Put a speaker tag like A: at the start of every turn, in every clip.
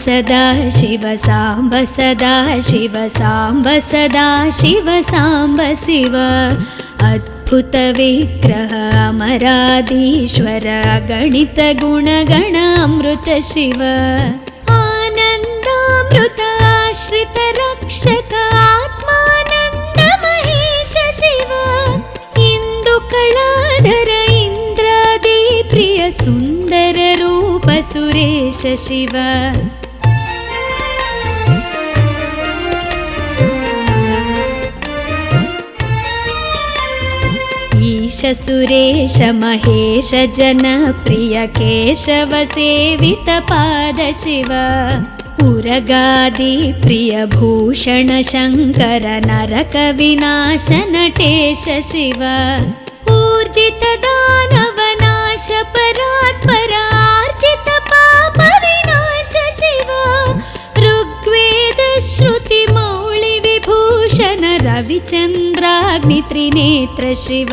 A: सदा शिव साम्ब सदा शिव साम्ब सदा शिव साम्ब शिव अद्भुत विग्रह अमराधीश्वर गणित गुणगण अमृत शिव आनन्दामृत आश्रित रक्षक आत्मानन्द महेश शिव इंदुकलाधर इंद्रादि प्रिय सुंदर रूप सुरेश शिव ईश सुरेश महेश जन प्रिय केशव सेवित पाद शिव उरगादि प्रिय भूषण शंकर नरक विनाश नटेश शिव ऊर्जित दानव नाश परात्पर आर्जित पाप विनाश शिव ऋग्वेद श्रुति मौळि विभूषण रविचंद्राग्नि त्रिनेत्र शिव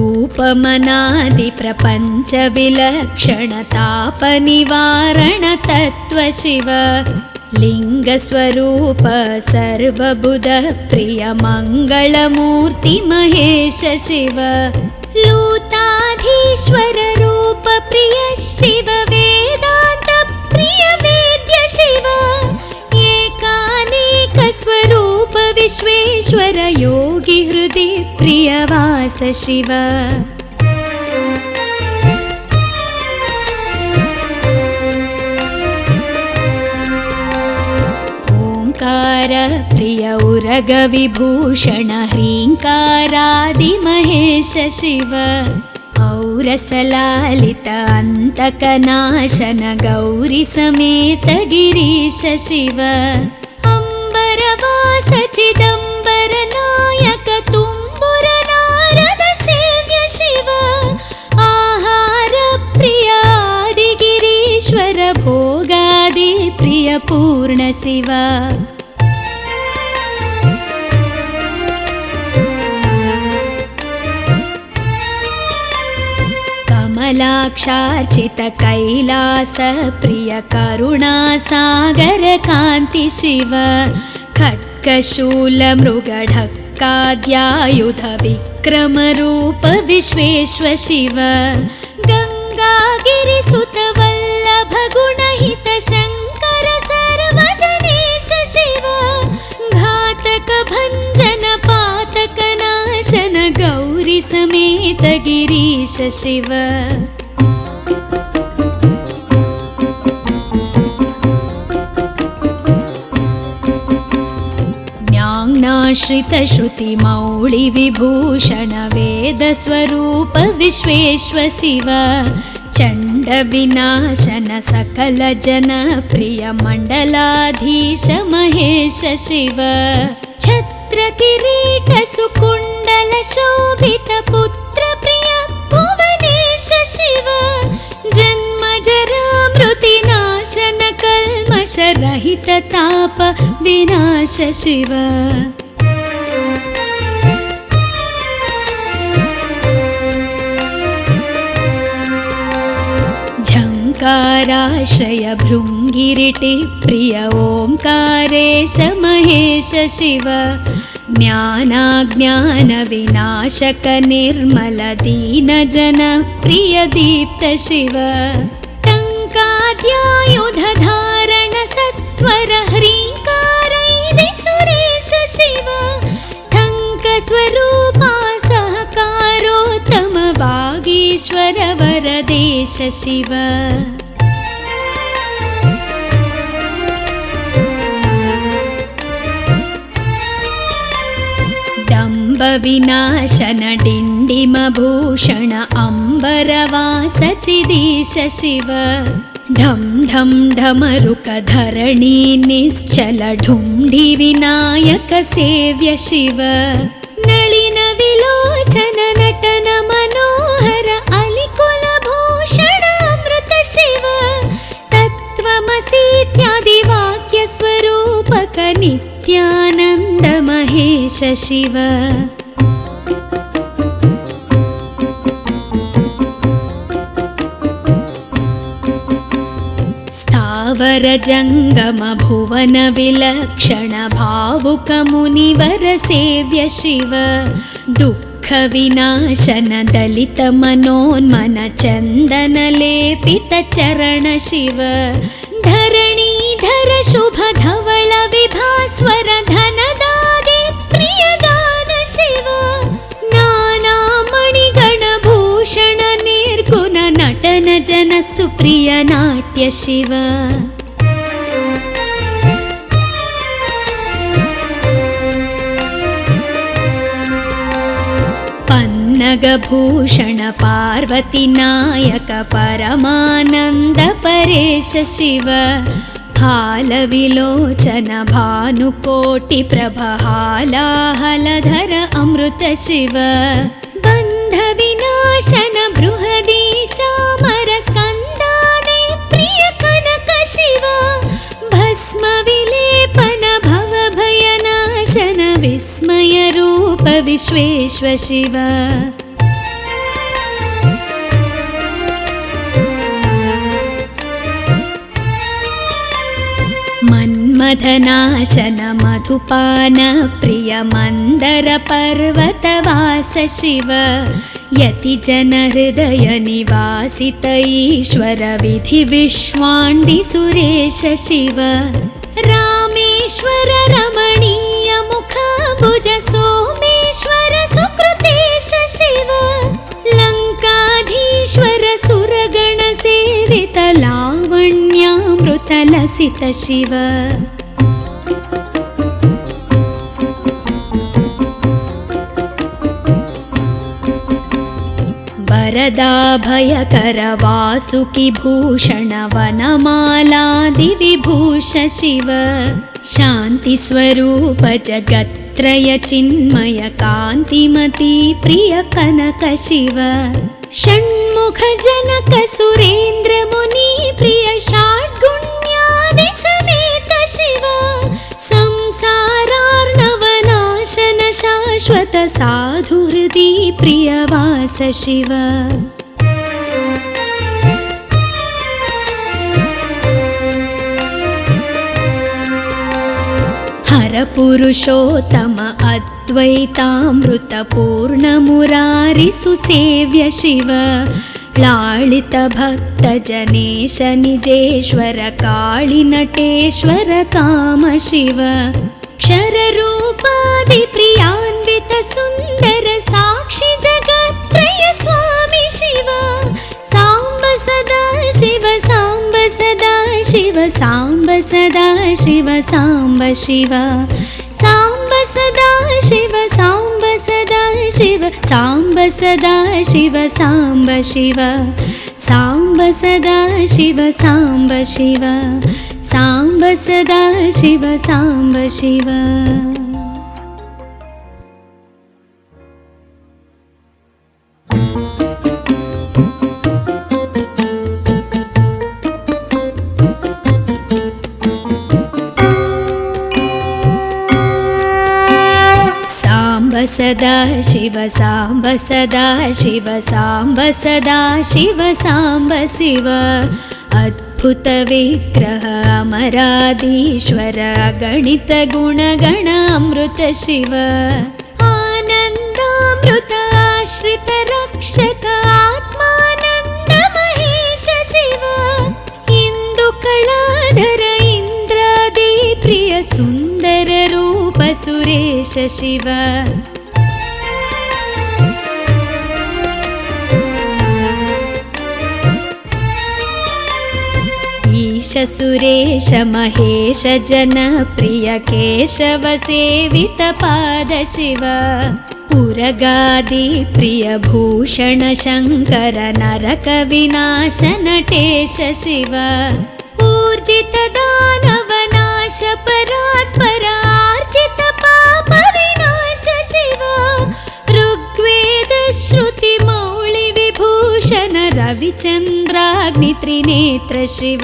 A: रूपमनादि प्रपंच विलक्षण ताप निवारण तत्व शिव लिंग स्वरूप सर्वबुध प्रिय मंगलमूर्ति महेश शिव लूताधीश्वर रूप प्रिय शिव वेदांत प्रिय वेद्य शिव एकानेक स्वरूप विश्वेश्वर योगी हृदि प्रियवास शिव ओंकार प्रिय उरग विभूषण ह्रींकारादि महेश शिव औरसलालित अंतकनाशन गौरी समेत गिरीश शिव अंबरवास चिदंबर नायक तुम्बुर नारद सेव्य शिव आहार प्रिय आदि गिरीश्वर भोगादि प्रिय पूर्ण शिव कमलाक्षार्चित कैलास प्रिय करुणा सागर कांति शिव खड्गशूल मृगढक्काद्यायुध विक्रम रूप विश्वेश्वर शिव गंगागिरिसुत वल्लभ गुणहित शंकर सर्वजनेश शिव घातक भंजन पातक नाशन गौरी समेत गिरीश शिव ज्ञानाश्रित श्रुति मौळि विभूषण वेद स्वरूप विश्वेश्वर शिव चंड विनाशन सकल जन प्रिय मंडलाधीश महेश शिव छत्र किरीट सुकुंडल शोभित पुत्र प्रिय भुवनेश शिव जन्म जरा मृति नाशन कल्मष रहित ताप विनाश शिव झंकाराश्रय भृंगिरिटि प्रिय ओंकारेश महेश शिव ज्ञानाज्ञान विनाशक निर्मल दीन जन प्रिय दीप्त शिव टंकाद्यायुध धारण सत्वर ह्रींकारैदि सुरेश शिव ठंक स्वरूपा सहकारोत्तम वागीश्वर वरदेश शिव डंब विनाशन डिंडिम भूषण अंबरवास चिदीश शिव ढम ढम ढमरुक धरणी निश्चल ढुंढि विनायक सेव्य शिव नलिन विलोचन नटन मनोहर अलिकुल भूषण अमृत शिव तत्त्वमसीत्यादि वाक्य स्वरूपक नित्यानंद महेश शिव वरजङ्गम भुवन विलक्षण भावुक मुनिवर सेव्य शिव दुःख विनाशन दलित मनोन्मन चन्दन लेपित चरण शिव धरणीधर शुभ धवल विभास्वर धनदादि प्रियदान शिव नाना मणिगण भूषण निर्गुण नटन जन सुप्रिय नाट्य शिव पन्नगभूषण पार्वती नायक परमानन्द परेश शिव फालविलोचन भानुकोटि प्रभ हालाहलधर अमृत शिव बन्ध विनाशन बृहदीशामर स्कन्दाने प्रिय कनक शिव भस्म विलेपन भव भयनाशन विस्मय रूप विश्वेश्व शिव मन्मथनाशन मधुपान प्रिय मन्दर पर्वतवास शिव यति जन हृदय निवासित ईश्वर विधि विश्वाण्डि सुरेश शिव रामेश्वर रमणीय मुख भुज सोमेश्वर सुकृतेश शिव लङ्काधीश्वर सुरगण सेवित लावण्यामृत लसित शिव वरदाभयकर वासुकि भूषण वनमालादि विभूष शिव शान्ति स्वरूप जगत्त्रय चिन्मय कान्तिमती प्रिय कनक शिव षण्मुख जनक सुरेन्द्र मुनि प्रिय षड्गुण्यादि समेत शिव संसारार्णवनाशन शाश्वत साधुहृदि प्रियवास शिव हर पुरुषोत्तम अद्वैतामृत पूर्ण मुरारि सुसेव्य शिव लालित भक्त जनेश निजेश्वर काळि नटेश्वर काम शिव क्षर रूपादि प्रियान्वित सुन्दर साक्षि जगत्त्रय स्वामी शिव सांब सदा शिव सांब सदा शिव सांब सदा शिव सांब शिव सांब सदा शिव सांब सदा शिव सांब सदा शिव सांब शिव सांब सदा शिव सांब शिव सांब सदा शिव सांब शिव सदा शिव सांब सदा शिव सांब सदा शिव सांब शिव अद्भुत विग्रह अमराधीश्वर गणित गुणगण अमृत शिव आनन्दामृत आश्रित रक्षक आत्मानन्द महेश शिव इंदु कलाधर इंद्रादि प्रिय सुंदर रूप सुरेश शिव ईश सुरेश महेश जन प्रिय केशव सेवित पाद शिव उरगादि प्रिय भूषण शंकर नरक विनाश नटेश शिव ऊर्जित दानव नाश परात्पर आर्जित पाप विनाश शिव ऋग्वेद श्रुति मौळि विभूषण रविचन्द्राग्नि त्रिनेत्र शिव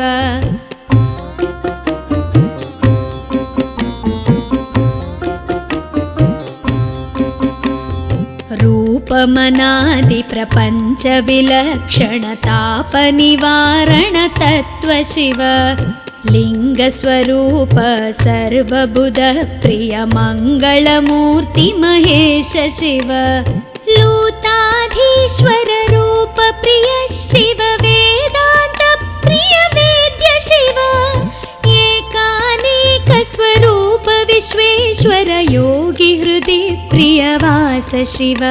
A: रूपमनादि प्रपंच विलक्षण ताप निवारण तत्व शिव लिङ्गस्वरूप सर्वबुध प्रिय मङ्गलमूर्ति महेश शिव लूताधीश्वर रूप प्रिय शिव वेदान्त प्रिय वेद्य शिव एकानेक स्वरूप विश्वेश्वर योगी हृदि प्रियवास शिव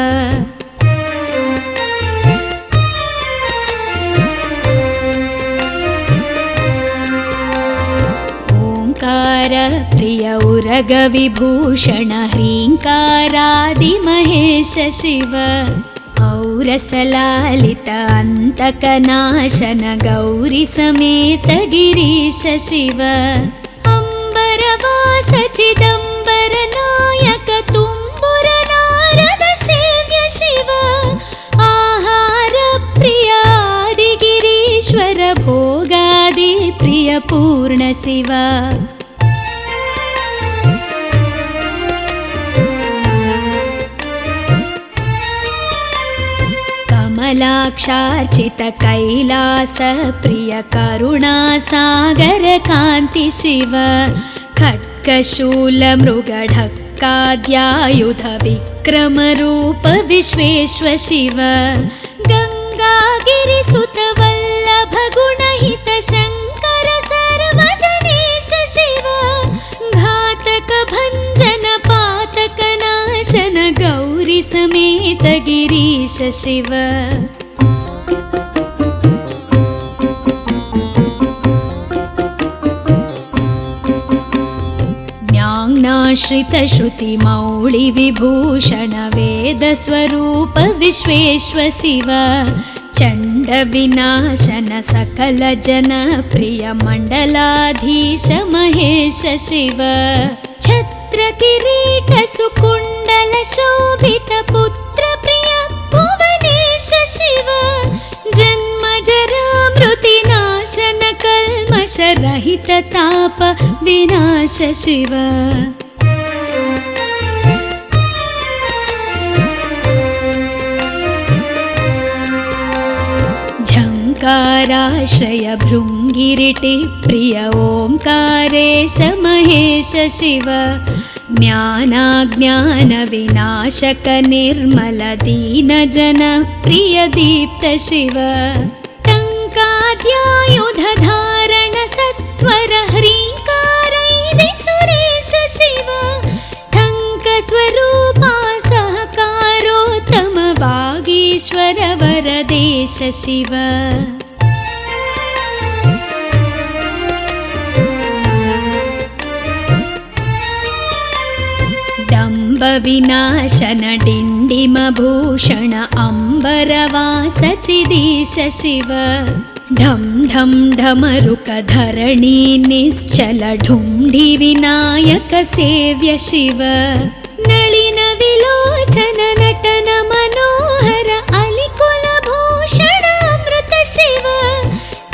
A: प्रिय उरग विभूषण ह्रीङ्कारादि महेश शिव औरसलालित अन्तकनाशन गौरी समेत गिरीश शिव अम्बरवास चिदम्बर नायक तुम्बुर नारद सेव्य शिव आहार प्रिय आदिगिरीश्वर भोगादि प्रिय पूर्ण शिव कमलाक्षार्चित कैलास प्रिय करुणासागर कान्ति शिव खड्गशूल मृगढक्काद्यायुध विक्रम रूप विश्वेश्वर शिव गङ्गागिरिसुत वल्लभ गुणहित शङ्कर सर्वजनेश शिव घातक भञ्जन पातक नाशन गौरी समेत गिरीश शिव ज्ञानाश्रित श्रुति मौळि विभूषण वेद स्वरूप विश्वेश्वर शिव चण्ड विनाशन सकल जन प्रिय मण्डलाधीश महेश शिव छत्र किरीट सुकुण्डल शोभित पुत्र प्रिय भुवनेश शिव जन्म जरा मृति नाशन कल्मष रहित ताप विनाश शिव झङ्काराश्रय भृङ्गिरिटि प्रिय ओङ्कारेश महेश शिव ज्ञानाज्ञान विनाशक निर्मल दीन जन प्रिय दीप्त शिव टङ्काद्यायुध धारण सत्वर ह्रीङ्कारैदि सुरेश शिव ठङ्क स्वरूपा सहकारोत्तम वागीश्वर वरदेश शिव डम्ब विनाशन डिण्डिम भूषण अम्बरवास चिदीश शिव ढं ढं ढमरुक धरणी निश्चल ढुण्ढि विनायक सेव्य शिव नलिन विलोचन नटन मनोहर अलिकुल भूषण अमृत शिव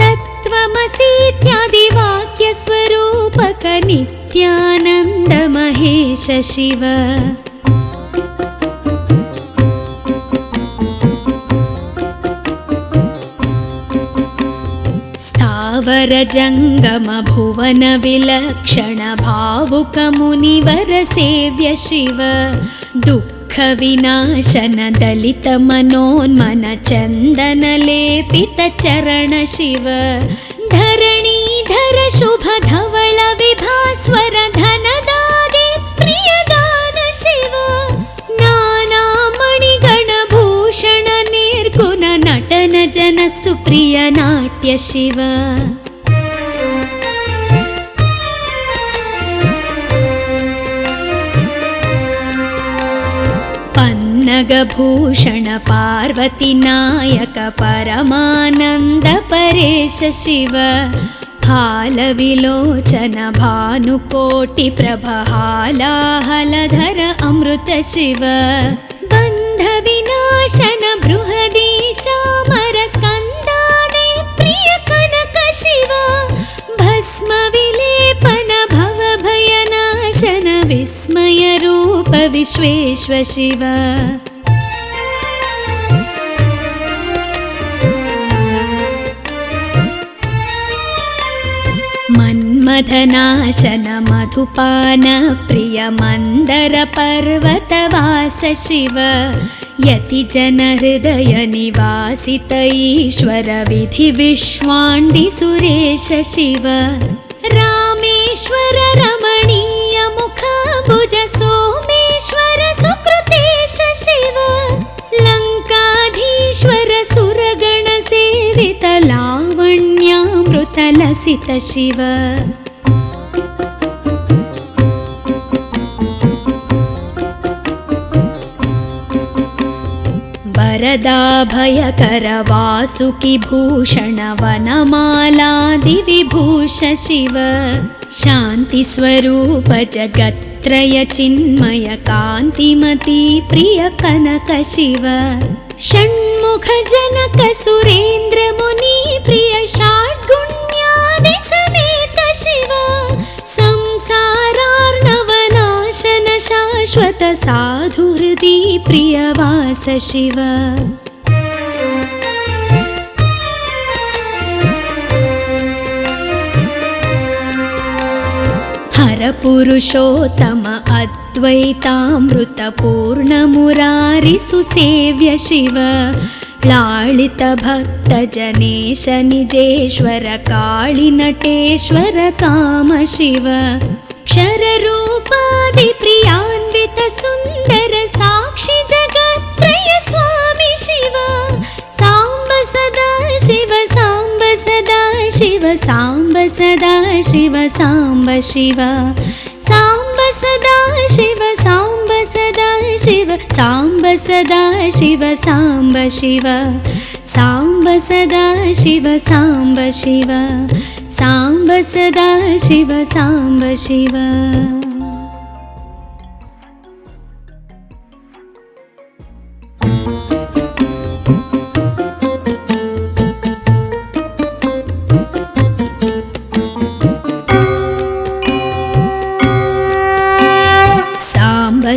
A: तत्त्वमसीत्यादि वाक्य स्वरूपक नित्यानन्द महेश शिव स्थावर जङ्गम भुवन विलक्षण भावुक मुनिवर सेव्य शिव दुःख विनाशन दलित मनोन्मन चन्दन लेपित चरण शिव धरणीधर शुभ धवल विभास्वर धनदादि प्रियदान शिव नाना मणिगण भूषण निर्गुण नटन जन सुप्रिय नाट्य शिव पन्नगभूषण पार्वती नायक परमानन्द परेश शिव हालविलोचन भानुकोटि प्रभ हालाहलधर अमृत शिव बन्ध विनाशन बृहदीशामर स्कन्दादि प्रिय कनक शिव भस्म विलेपन भव भयनाशन विस्मय रूप विश्वेश्वर शिव मन्मथनाशन मधुपान प्रिय मन्दर पर्वतवास शिव यतिजन हृदय निवासित ईश्वर विधि विश्वाण्डि सुरेश शिव रामेश्वर रमणीय मुखाम्बुज सोमेश्वर सुकृतेश शिव लङ्काधीश्वर सुरगण सेवित लावण्यामृतलसित शिव वरदाभयकर वासुकि भूषण वनमालादिविभूष शिव शान्तिस्वरूप जगत्त्रय चिन्मय कान्तिमती प्रिय कनक शिव षण्मुख जनक सुरेन्द्र मुनि प्रिय षड्गुण्यादि समेत शिव संसारार्णवनाशन शाश्वत साधु हृदि प्रियवास शिव हर पुरुषोत्तम अद्वैतामृत पूर्ण मुरारि सुसेव्य शिव लालित भक्त जनेश निजेश्वर काळि नटेश्वर काम शिव क्षर रूपादि प्रियान्वित सुन्दर साक्षि जगत्त्रय स्वामी शिव साम्ब सदा शिव साम्ब सदा शिव साम्ब सदा शिव साम्ब शिव साम्ब सदा शिव साम्ब सदा शिव साम्ब सदा शिव साम्ब शिव साम्ब सदा शिव साम्ब शिव साम्ब सदा शिव साम्ब शिव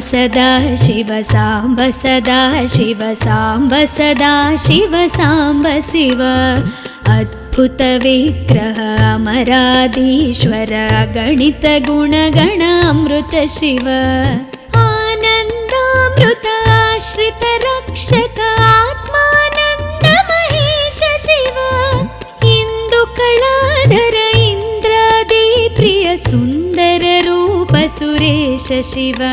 A: सदा शिव साम्ब सदा शिव साम्ब सदा शिव साम्ब शिव अद्भुत विग्रह अमराधीश्वर गणित गुणगण अमृत शिव आनन्दामृत आश्रित रक्षक आत्मानन्द महेश शिव इन्दुकलाधर इन्द्रादि प्रिय सुन्दर रूप सुरेश शिव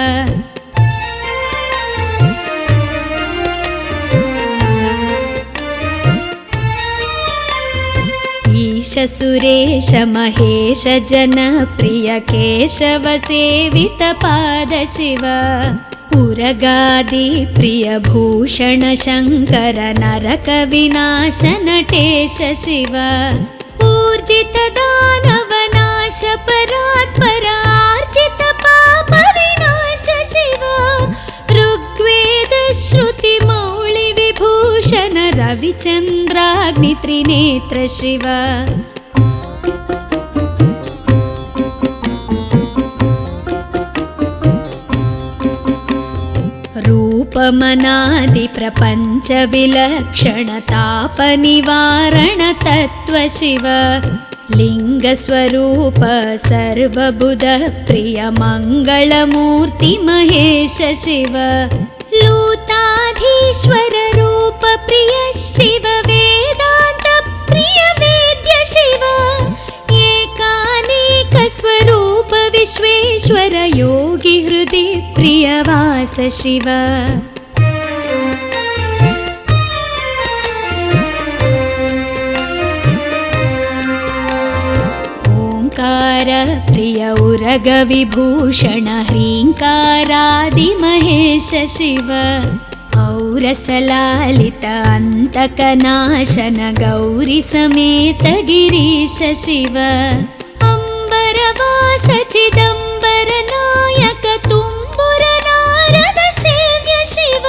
A: ईश सुरेश महेश जन प्रिय केशव सेवित पाद शिव उरगादि प्रिय भूषण शङ्कर नरक विनाश नटेश शिव ऊर्जित दानव नाश परात्पर आर्जित पाप विनाश शिव ऋग्वेद श्रुति मौळि विभूषण रविचन्द्राग्नि त्रिनेत्र शिव रूपमनादि प्रपञ्च विलक्षण ताप निवारण तत्व शिव लिङ्गस्वरूप सर्वबुध प्रिय मङ्गलमूर्ति महेश शिव लूताधीश्वर रूप प्रिय शिव वेदान्त प्रिय वेद्य शिव एकानेक स्वरूप विश्वेश्वर योगी हृदि प्रियवास शिव प्रिय उरग विभूषण ह्रीङ्कारादि महेश शिव औरसलालित अन्तकनाशन गौरी समेत गिरीश शिव अम्बरवास चिदम्बर नायक तुम्बुर नारद सेव्य शिव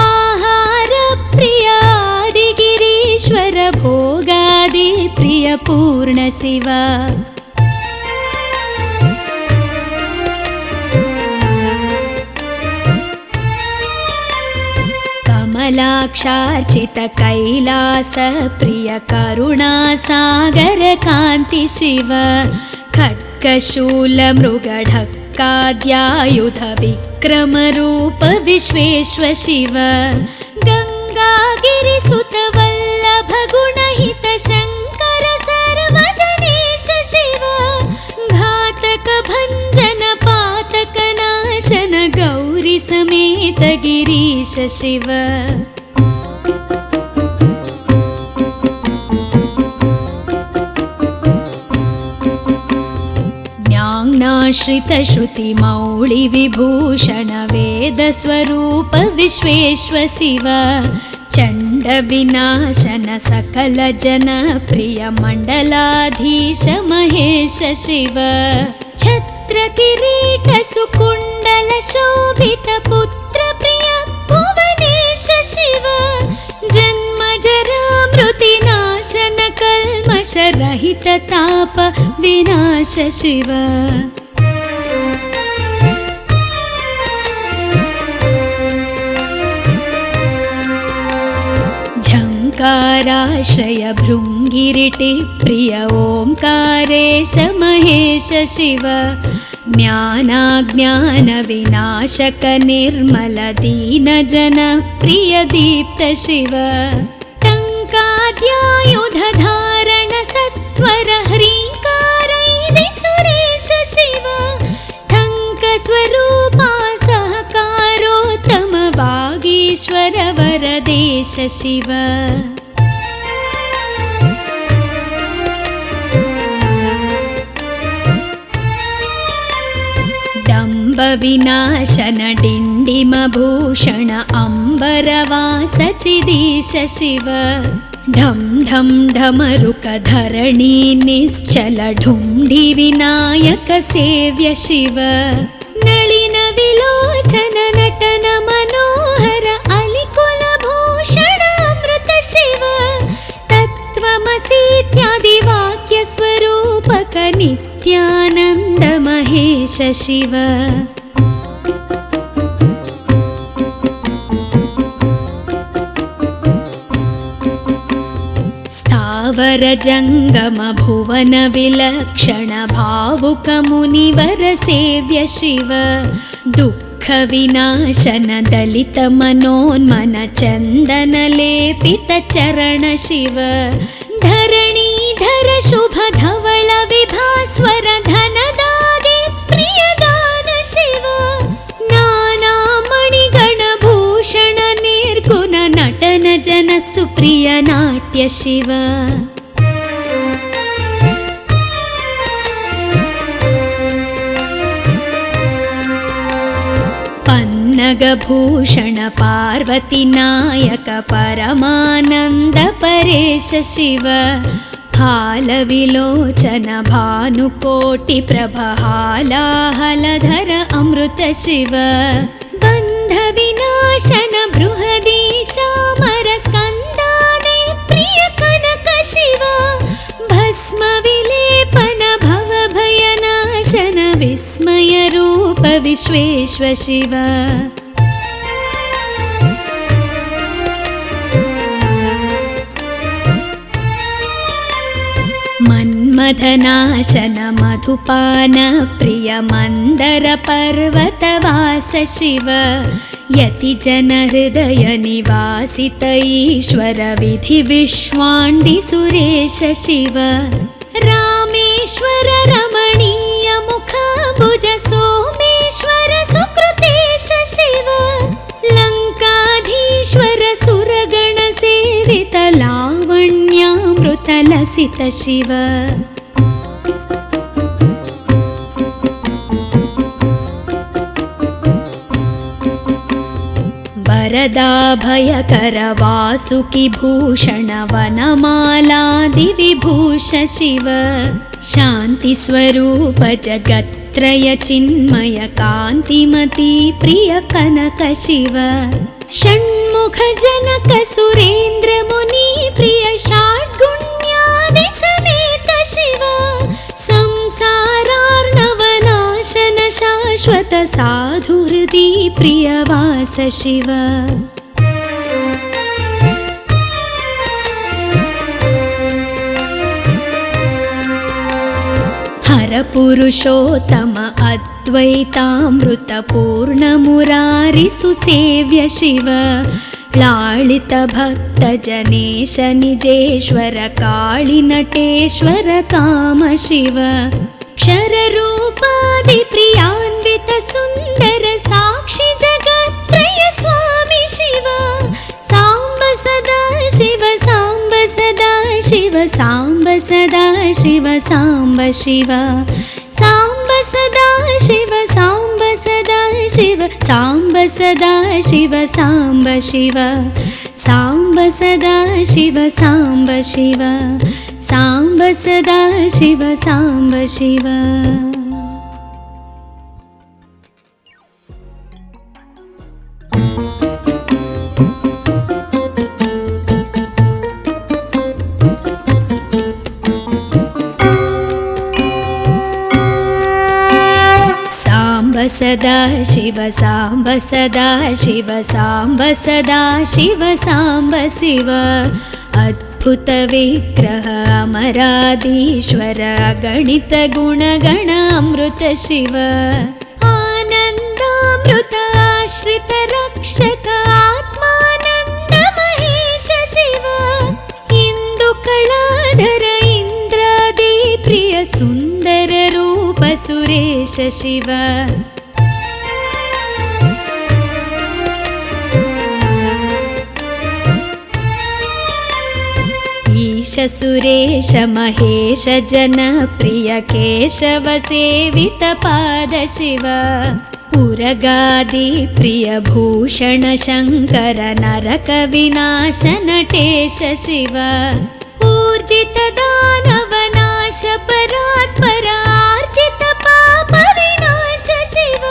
A: आहार प्रिय आदिगिरीश्वर भोगादि प्रिय पूर्ण शिव कमलाक्षार्चित कैलास प्रिय करुणा सागर कान्ति शिव खड्गशूलमृगढक्काद्यायुध विक्रमरूप विश्वेश्व शिव गङ्गागिरिसुत वल्लभ गुणहित शङ्कर सर्वजनेश शिव घातक भञ्जन पातक नाशन गौरी समेत गिरीश शिव ज्ञानाश्रित श्रुति मौळि विभूषण वेद स्वरूप विश्वेश्व शिव चण्ड विनाशन सकल जन प्रिय मण्डलाधीश महेश शिव छत्र किरीट सुकुण्डल शोभित पुत्र प्रिय भुवनेश शिव जन्म जरा मृति नाशन कल्मष रहित ताप विनाश शिव झङ्काराश्रय भृङ्गिरिटि प्रिय ओङ्कारेश महेश शिव ज्ञानाज्ञान विनाशक निर्मल दीन जन प्रिय दीप्त शिव टङ्काद्यायुध धारण सत्वर ह्रीङ्कारैदि सुरेश शिव ठङ्क स्वरूपा सहकारोत्तम वागीश्वर वरदेश शिव डम्ब विनाशन डिण्डिम भूषण अम्बरवास चिदीश शिव ढं ढं ढमरुक धरणी निश्चल ढुण्ढि विनायक सेव्य शिव नलिन विलोचन नटन मनोहर अलिकुल भूषण अमृत शिव तत्त्वमसीत्यादि वाक्य स्वरूपक नित्यानन्द महेश शिव स्थावर जङ्गम भुवन विलक्षण भावुक मुनिवर सेव्य शिव दुःख विनाशन दलित मनोन्मन चन्दन लेपित चरण शिव धरणीधर शुभ धवल विभास्वर धनदागे प्रियदान शिव नाना मणिगण भूषण निर्गुण नटन जन सुप्रिय नाट्य शिव पन्नगभूषण पार्वती नायक परमानन्द परेश शिव हालविलोचन भानुकोटि प्रभहालाहलधर अमृत शिव बन्ध विनाशन बृहदीशामर स्कन्दाने प्रिय कनक शिव भस्म विलेपन भव भयनाशन विस्मय रूप विश्वेश्व शिव मन्मथनाशन मधुपान प्रिय मन्दर पर्वतवास शिव यति जन हृदय निवासित ईश्वर विधि विश्वाण्डि सुरेश शिव रामेश्वर रमणीय मुखाम्बुज सोमेश्वर सुकृतेश शिव लङ्काधीश्वर सुरगण सेवित लावण्यामृत लसित शिव वरदाभयकर वासुकि भूषण वनमालादि विभूष शिव शान्ति स्वरूप जगत्त्रय चिन्मय कान्तिमती प्रिय कनक शिव षण्मुख जनक सुरेन्द्र मुनि प्रिय षड्गुण्यादि समेत शिव संसारार्णवनाशन शाश्वत साधु हृदि प्रियवास शिव परपुरुषोत्तम अद्वैतामृतपूर्णमुरारिसुसेव्य शिव लालित भक्तजनेश निजेश्वर काळिनटेश्वर काम शिव क्षररूपादिप्रियान्वित सुन्दर साक्षि जगत्त्रय स्वामी शिव साम्ब सदा शिव साम्ब सदा शिव साम्ब सदा शिव साम्ब शिव साम्ब सदा शिव साम्ब सदा शिव साम्ब सदा शिव साम्ब शिव साम्ब सदा शिव साम्ब शिव साम्ब सदा शिव साम्ब शिव। सदा शिव साम्ब सदा शिव साम्ब सदा शिव साम्ब शिव अद्भुत विग्रह अमराधीश्वर गणित गुणगण अमृत शिव आनन्दामृत आश्रित रक्षक आत्मानन्द महेश शिव इंदु कलाधर इंद्रादि प्रिय सुंदर रूप सुरेश शिव ईश सुरेश महेश जनप्रिय केशव सेवित पाद शिव उरगादि प्रिय भूषण शंकर नरक विनाश नटेश शिव ऊर्जित दानव नाश परात्पर आर्जित पाप विनाश शिव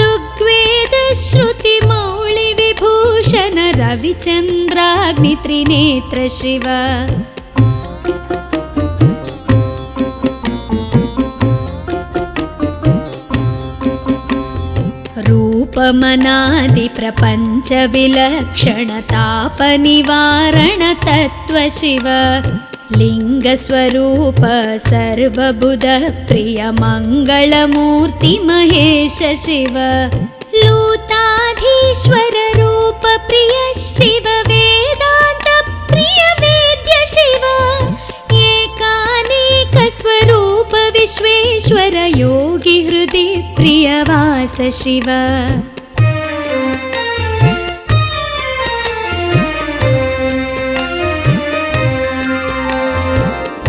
A: ऋग्वेद श्रुति मौळि विभूषण रविचन्द्राग्नि त्रिनेत्र शिव रूपमनादि प्रपंच विलक्षण ताप निवारण तत्व शिव लिंग स्वरूप सर्वबुध प्रिय मंगलमूर्ति महेश शिव लूताधीश्वर रूप प्रिय शिव वेदांत प्रिय वेद्य शिव एकानेक स्वरूप विश्वेश्वर योगी हृदि प्रिय वास शिव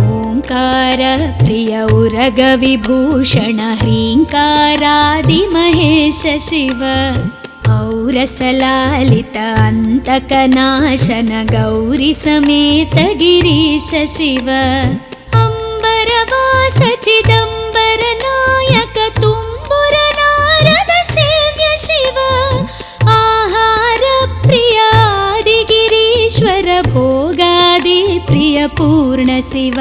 A: ओंकार प्रिय उरग विभूषण ह्रींकारादि महेश शिव औरसलालित अंतकनाशन गौरी समेत गिरीश शिव अंबरवास चिदंबर नायक तुम्बुर नारद सेव्य शिव आहार प्रिय आदिगिरीश्वर भोगादि प्रिय पूर्ण शिव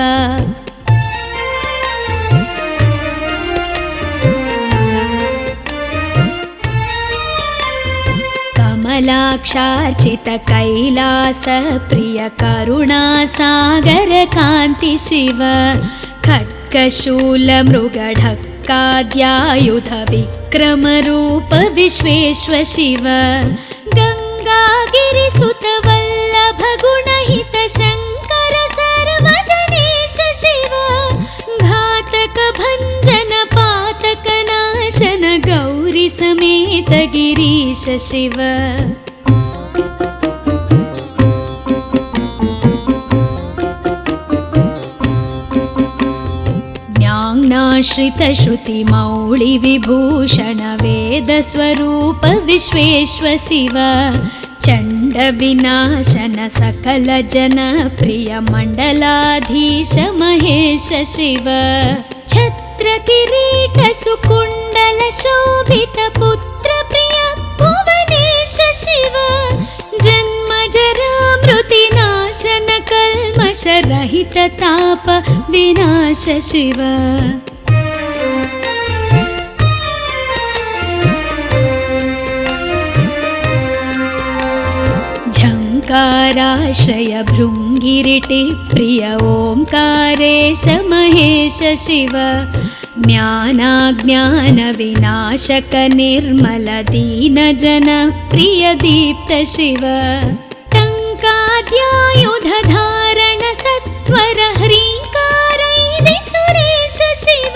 A: कमलाक्षार्चित कैलास प्रिय करुणा सागर कांति शिव खड्गशूल मृगढक्काद्यायुध विक्रम रूप विश्वेश्वर शिव गंगागिरिसुत वल्लभ गुणहित शंकर सर्वजनेश शिव घातक भंजन पातक नाशन गौरी समेत गिरीश शिव ज्ञानाश्रित श्रुति मौळि विभूषण वेद स्वरूप विश्वेश्वर शिव चंड विनाशन सकल जन प्रिय मंडलाधीश महेश शिव छत्र किरीट सुकुंडल शोभित पुत्र प्रिय भुवनेश शिव जन्म जरा मृति नाशन कल्मष रहित ताप विनाश शिव झंकार ओङ्काराश्रय भृङ्गिरिटि प्रिय ओङ्कारेश महेश शिव ज्ञानाज्ञानविनाशक निर्मल दीनजन प्रिय दीप्त शिव टङ्काद्यायुधधारण सत्वर ह्रीङ्कारैदि सुरेश शिव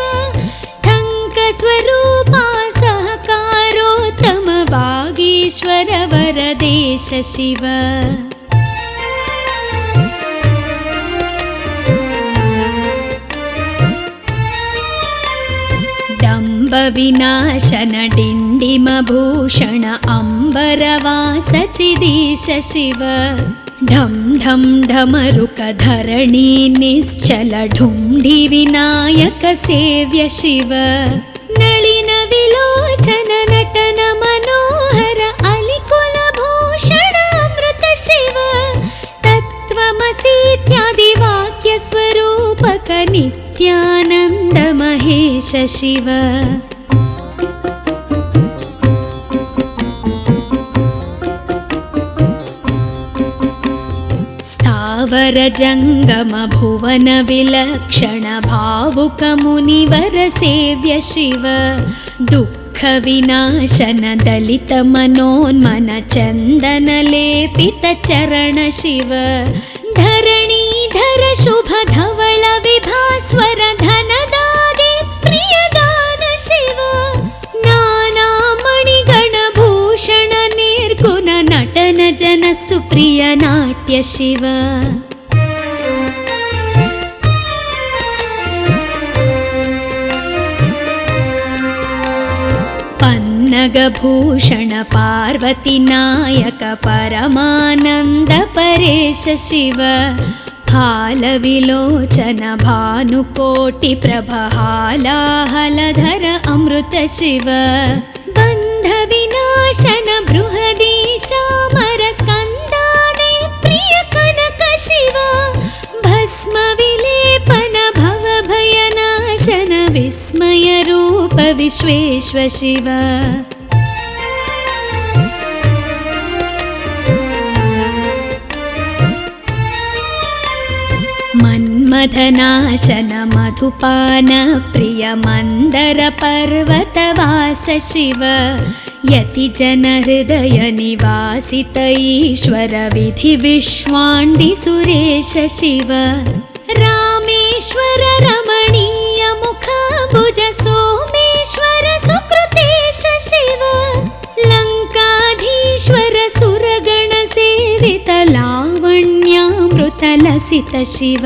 A: टङ्कस्वरूपा सहकारोत्तम वागीश्वर वरदेश शिव डम्ब विनाशन डिण्डिमभूषण अम्बरवास चिदीश शिव ढं ढं ढमरुक धरणी निश्चल ढुण्ढि विनायक सेव्य शिव नलिन विलोचन नटन मनोहर अलिकुल भूषण अमृत शिव तत्त्वमसीत्यादि वाक्य स्वरूपक नित्यानन्द महेश शिव स्थावर जंगम भुवन विलक्षण भावुक मुनिवर सेव्य शिव दुःख विनाशन दलित मनोन्मन चंदन लेपित चरण शिव धरणीधर शुभ धवल विभास्वर धनदादि प्रियदान शिव नाना मणिगण भूषण निर्गुण नटन जन सुप्रिय नाट्य शिव पन्नगभूषण पार्वती नायक परमानंद परेश शिव फालविलोचन भानुकोटि प्रभहालाहलधर अमृत शिव बन्ध विनाशन बृहदीशामर स्कन्दादि प्रिय कनक शिव भस्म विलेपन भव भयनाशन विस्मय रूप विश्वेश्व शिव मन्मथनाशन मधुपान प्रिय मंदर पर्वतवास शिव यति जन हृदय निवासित ईश्वर विधि विश्वाण्डि सुरेश शिव रामेश्वर रमणीय मुखाम्बुज सोमेश्वर सुकृतेश शिव लङ्काधीश्वर सुरगण सेवित लावण्यामृत लसित शिव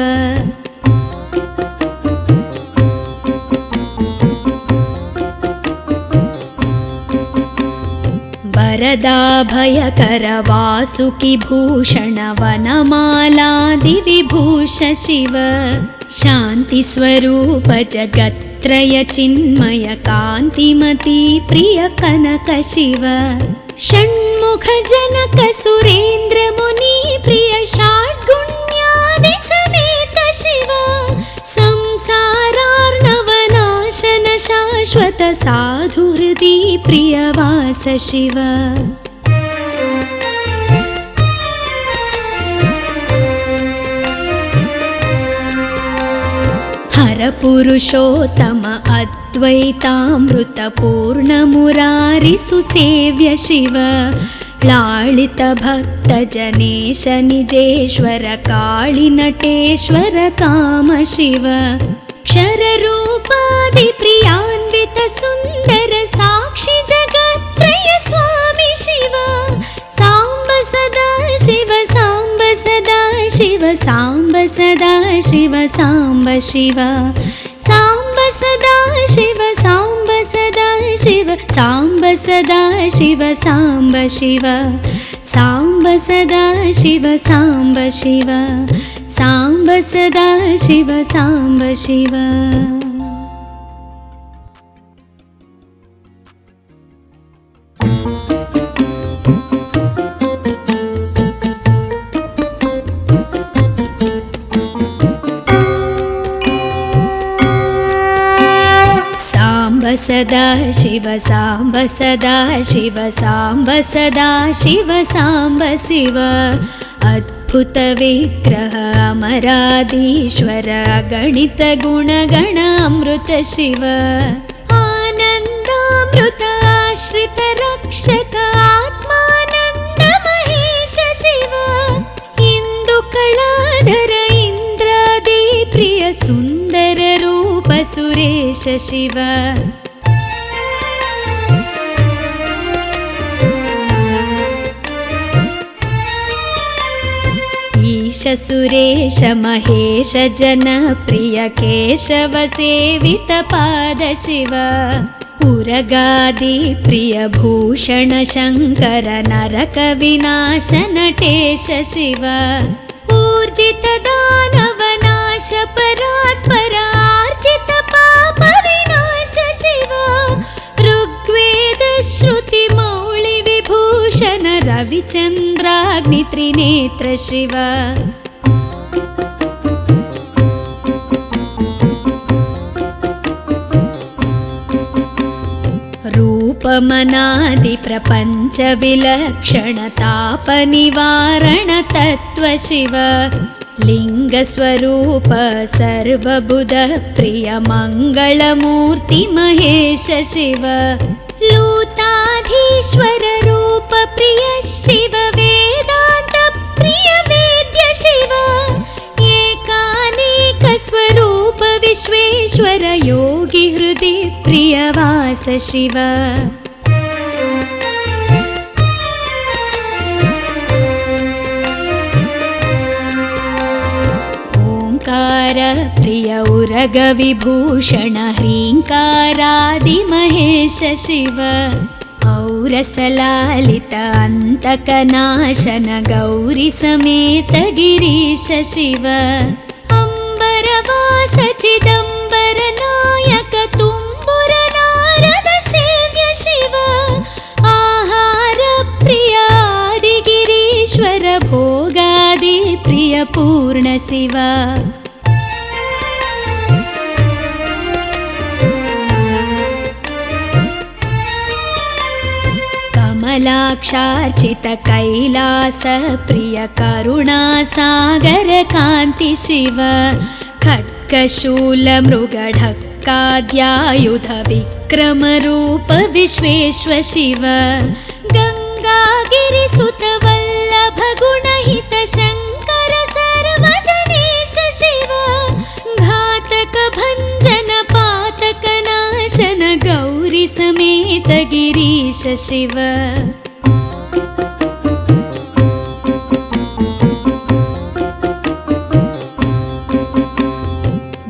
A: वरदाभयकर वासुकि भूषण वनमालादि विभूष शिव शान्ति स्वरूप जगत्त्रय चिन्मय कान्तिमती प्रिय कनक शिव षण्मुख जनक सुरेन्द्र मुनि प्रिय षड्गुण्यादि समेत शिव संसारार्णवनाशन शाश्वत साधु हृदि प्रियवास शिव हर पुरुषोत्तम अद्वैतामृत पूर्ण मुरारि सुसेव्य शिव लालित भक्त जनेश निजेश्वर काळि नटेश्वर काम शिव क्षर रूपादि प्रियान्वित सुंदर साक्षी जगत्त्रय स्वामी शिव सांब सदा शिव सांब सदा शिव सांब सदा शिव सांब शिव सांब सदा शिव सांब सदा शिव सांब सदा शिव सांब शिव सांब सदा शिव सांब शिव सांब सदा शिव सांब शिव सदा शिव सांब सदा शिव सांब सदा शिव सांब शिव अद्भुत विग्रह अमराधीश्वर गणित गुणगण अमृत शिव आनन्दामृत आश्रित रक्षक आत्मानन्द महेश शिव इंदु कलाधर इंद्रादि प्रिय सुंदर रूप सुरेश शिव ईश सुरेश महेश जनप्रिय केशव सेवित पाद शिव उरगादि प्रिय भूषण शंकर नरक विनाश नटेश शिव ऊर्जित दानव नाश परात्परार्जित पाप विनाश शिव ऋग्वेद श्रुति मौळि विभूषण रविचंद्राग्नि त्रिनेत्र शिव रूपमनादि प्रपंच विलक्षण ताप निवारण तत्व शिव लिंग स्वरूप सर्वबुध प्रिय मंगलमूर्ति महेश शिव लूताधीश्वर रूप प्रिय शिव वेदांत प्रिय वेद्य शिव एकानेक स्वरूप विश्वेश्वर योगी हृदि प्रियवास शिव ओंकार प्रिय उरग विभूषण ह्रींकारादि महेश शिव औरसलालित अंतकनाशन गौरी समेत गिरीश शिव अंबरवास चिदंबर नायक तुम्बुर नारद सेव्य शिव आहार प्रिय आदिगिरीश्वर भोगादि प्रिय पूर्ण शिव कमलाक्षार्चित कैलास प्रिय करुणा सागर कांति शिव खड्गशूल मृगढक्काद्यायुध विक्रम रूप विश्वेश्वर शिव गंगागिरिसुत वल्लभ गुणहित शंकर सर्वजनेश शिव घातक भंजन पातक नाशन गौरी समेत गिरीश शिव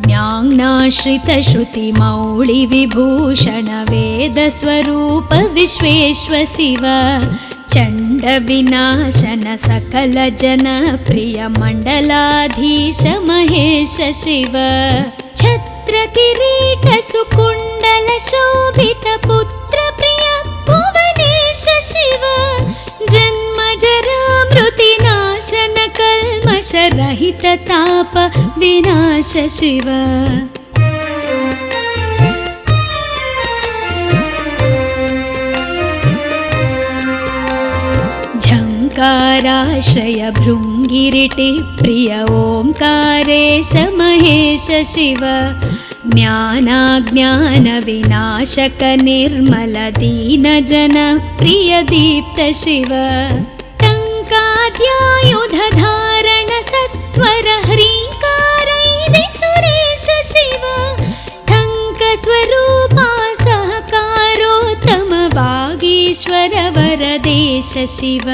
A: ज्ञानाश्रित श्रुति मौळि विभूषण वेद स्वरूप विश्वेश्वर शिव चंड विनाशन सकल जन प्रिय मंडलाधीश महेश शिव छत्र किरीट सुकुंडल शोभित पुत्र प्रिय भुवनेश शिव जन्म जरा मृति नाशन कल्मष रहित ताप विनाश शिव झंकाराश्रय भृंगिरिटि प्रिय ओंकारेश महेश शिव ज्ञानाज्ञान विनाशक निर्मल दीन जन प्रिय दीप्त शिव टंकाद्यायुध धारण सत्वर ह्रींकारैदि सुरेश शिव ठंक स्वरूपा सहकारोत्तम वागीश्वर वरदेश शिव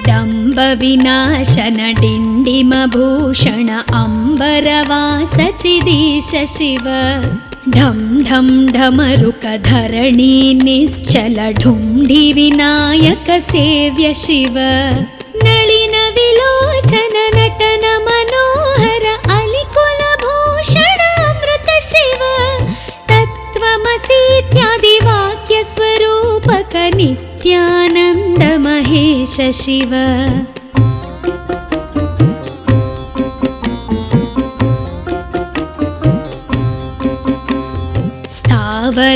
A: डंब विनाशन डिंडिम भूषण अंबरवास चिदीश शिव ढम ढम ढमरुक धरणी निश्चल ढुंढि विनायक सेव्य शिव नलिन विलोचन नटन मनोहर अलिकुल भूषण अमृत शिव तत्त्वमसीत्यादि वाक्य स्वरूपक नित्यानंद महेश शिव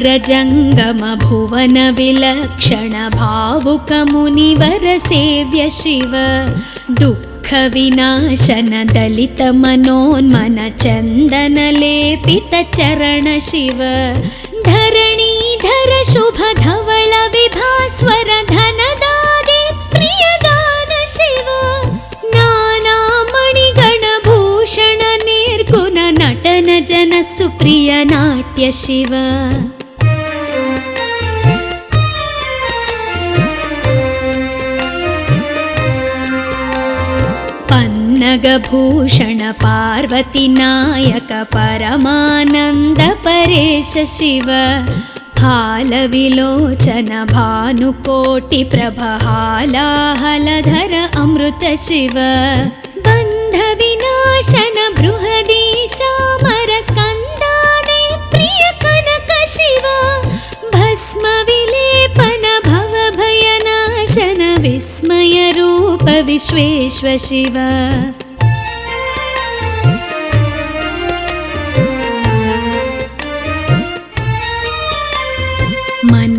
A: ईश्वर जङ्गम भुवन विलक्षण भावुक मुनिवर सेव्य शिव दुःख विनाशन दलित मनोन्मन चन्दन लेपित चरण शिव धरणीधर शुभ धवल विभास्वर धनदागे प्रियदान शिव नाना मणिगण भूषण निर्गुण नटन जन सुप्रिय नाट्य शिव पन्नगभूषण पार्वती नायक परमानन्द परेश शिव हालविलोचन भानुकोटि प्रभहालाहलधर अमृत शिव बन्ध विनाशन बृहदीशामर स्कन्दाने प्रिय कनक शिव भस्म विलेपन भव भयनाशन विस्मय रूप विश्वेश्व शिव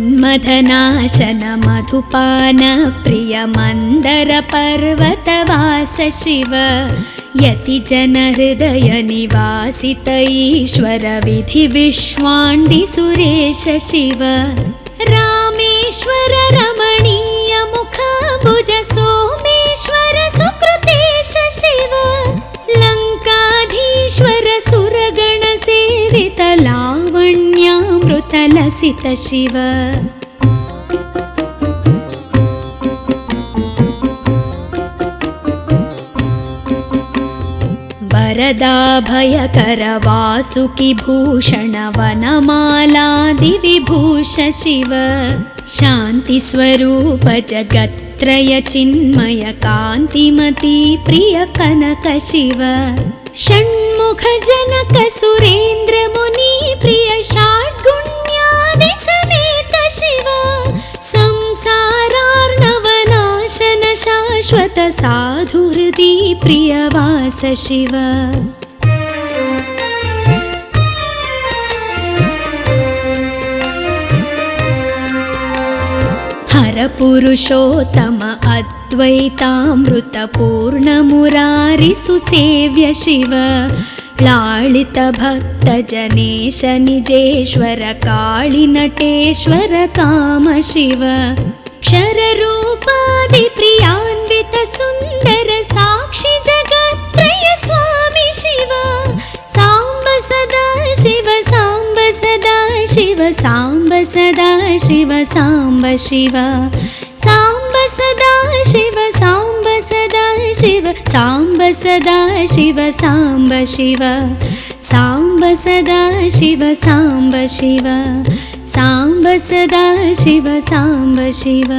A: मन्मथनाशन मधुपान प्रिय मन्दर पर्वतवास शिव यति जन हृदय निवासित ईश्वर विधि विश्वाण्डि सुरेश शिव रामेश्वर रमणीय मुखाम्बुज सोमेश्वर सुकृतेश शिव लङ्काधीश्वर सुरगण सेवित लावण्यामृत लसित शिव वरदाभयकर वासुकि भूषण वनमालादि विभूष शिव शान्ति स्वरूप जगत्त्रय चिन्मय कान्तिमती प्रिय कनक शिव षण्मुख जनक सुरेन्द्र मुनि प्रिय षड्गुण्यादि समेत शिव संसारार्णवनाशन शाश्वत साधु हृदि प्रियवास शिव हर पुरुषोत्तम अद्वैतामृत पूर्ण मुरारि सुसेव्य शिव लालित भक्त जनेश निजेश्वर काळि नटेश्वर काम शिव क्षर रूपादि प्रियान्वित सुन्दर साक्षि जगत्त्रय स्वामी शिव साम्ब सदा शिव साम्ब सदा शिव साम्ब सदा शिव साम्ब शिव साम्ब सदा शिव साम्ब सदा शिव साम्ब सदा शिव साम्ब शिव साम्ब सदा शिव साम्ब शिव साम्ब सदा शिव साम्ब शिव